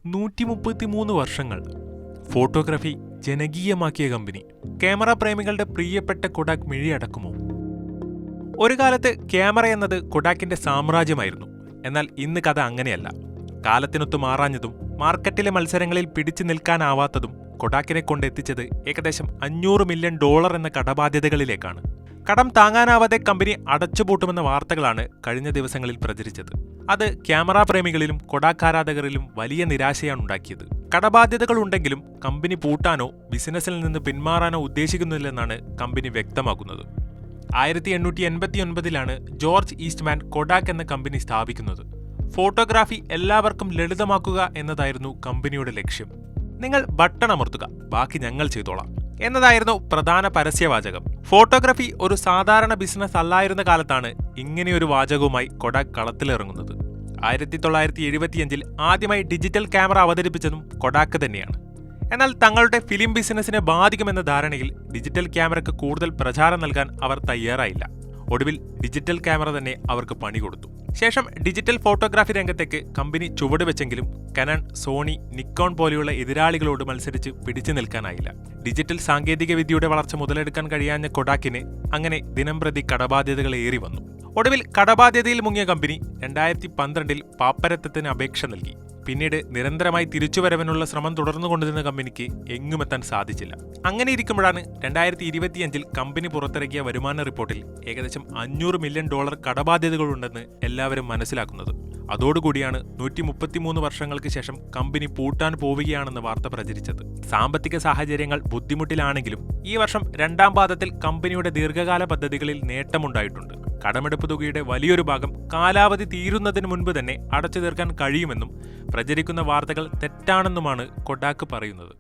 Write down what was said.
133 വർഷങ്ങൾ photography ജനകീയമാക്കിയ company. Camera പ്രേമികളുടെ പ്രിയപ്പെട്ട Kodak മിഴിയടക്കുമോ? ഒരു കാലത്ത് ക്യാമറ എന്നത് കൊഡാക്കിന്റെ സാമ്രാജ്യമായിരുന്നു. എന്നാൽ ഇന്ന് കഥ അങ്ങനെയല്ല. കാലത്തിനൊത്തു മാറാഞ്ഞതും മാർക്കറ്റിലെ മത്സരങ്ങളിൽ പിടിച്ചു നിൽക്കാനാവാത്തതും കൊഡാക്കിനെ കൊണ്ടെത്തിച്ചത് ഏകദേശം $500 മില്യൺ എന്ന കടബാധ്യതകളിലേക്കാണ്. കടം താങ്ങാനാവാതെ കമ്പനി അടച്ചുപൂട്ടുമെന്ന വാർത്തകളാണ് കഴിഞ്ഞ ദിവസങ്ങളിൽ പ്രചരിച്ചത്. അത് ക്യാമറ പ്രേമികളിലും കൊഡാക് ആരാധകരിലും വലിയ നിരാശയാണുണ്ടാക്കിയത്. കടബാധ്യതകളുണ്ടെങ്കിലും കമ്പനി പൂട്ടാനോ ബിസിനസ്സിൽ നിന്ന് പിന്മാറാനോ ഉദ്ദേശിക്കുന്നില്ലെന്നാണ് കമ്പനി വ്യക്തമാക്കുന്നത്. 1889 ജോർജ് ഈസ്റ്റ്മാൻ കൊഡാക് എന്ന കമ്പനി സ്ഥാപിക്കുന്നത്. ഫോട്ടോഗ്രാഫി എല്ലാവർക്കും ലളിതമാക്കുക എന്നതായിരുന്നു കമ്പനിയുടെ ലക്ഷ്യം. നിങ്ങൾ ബട്ടൺ അമർത്തുക, ബാക്കി ഞങ്ങൾ ചെയ്തോളാം എന്നതായിരുന്നു പ്രധാന പരസ്യവാചകം. ഫോട്ടോഗ്രാഫി ഒരു സാധാരണ ബിസിനസ് അല്ലായിരുന്ന കാലത്താണ് ഇങ്ങനെയൊരു വാചകവുമായി കൊഡാക് കളത്തിലിറങ്ങുന്നത്. 1975 ആദ്യമായി ഡിജിറ്റൽ ക്യാമറ അവതരിപ്പിച്ചതും കൊഡാക്ക് തന്നെയാണ്. എന്നാൽ തങ്ങളുടെ ഫിലിം ബിസിനസിനെ ബാധിക്കുമെന്ന ധാരണയിൽ ഡിജിറ്റൽ ക്യാമറയ്ക്ക് കൂടുതൽ പ്രചാരം നൽകാൻ അവർ തയ്യാറായില്ല. ഒടുവിൽ ഡിജിറ്റൽ ക്യാമറ തന്നെ അവർക്ക് പണി കൊടുത്തു. ശേഷം ഡിജിറ്റൽ ഫോട്ടോഗ്രാഫി രംഗത്തേക്ക് കമ്പനി ചുവടുവെച്ചെങ്കിലും കനൺ, സോണി, നിക്കോൺ പോലെയുള്ള എതിരാളികളോട് മത്സരിച്ച് പിടിച്ചു നിൽക്കാനായില്ല. ഡിജിറ്റൽ സാങ്കേതിക വിദ്യയുടെ വളർച്ച മുതലെടുക്കാൻ കഴിയാഞ്ഞ കൊഡാക്കിന് അങ്ങനെ ദിനംപ്രതി കടബാധ്യതകൾ ഏറി വന്നു. ഒടുവിൽ കടബാധ്യതയിൽ മുങ്ങിയ കമ്പനി 2012 പാപ്പരത്വത്തിന് അപേക്ഷ നൽകി. പിന്നീട് നിരന്തരമായി തിരിച്ചുവരവിനുള്ള ശ്രമം തുടർന്നുകൊണ്ടിരുന്ന കമ്പനിക്ക് എങ്ങുമെത്താൻ സാധിച്ചില്ല. അങ്ങനെ ഇരിക്കുമ്പോഴാണ് 2025 കമ്പനി പുറത്തിറക്കിയ വരുമാന റിപ്പോർട്ടിൽ ഏകദേശം $500 മില്യൺ കടബാധ്യതകളുണ്ടെന്ന് എല്ലാവരും മനസ്സിലാക്കുന്നത്. അതോടുകൂടിയാണ് 133 വർഷങ്ങൾക്ക് ശേഷം കമ്പനി പൂട്ടാൻ പോവുകയാണെന്ന വാർത്ത പ്രചരിച്ചത്. സാമ്പത്തിക സാഹചര്യങ്ങൾ ബുദ്ധിമുട്ടിലാണെങ്കിലും ഈ വർഷം രണ്ടാം പാദത്തിൽ കമ്പനിയുടെ ദീർഘകാല പദ്ധതികളിൽ നേട്ടമുണ്ടായിട്ടുണ്ട്. കടമെടുപ്പ് തുകയുടെ വലിയൊരു ഭാഗം കാലാവധി തീരുന്നതിന് മുൻപ് തന്നെ അടച്ചു തീർക്കാൻ കഴിയുമെന്നും പ്രചരിക്കുന്ന വാർത്തകൾ തെറ്റാണെന്നുമാണ് കൊഡാക്ക് പറയുന്നത്.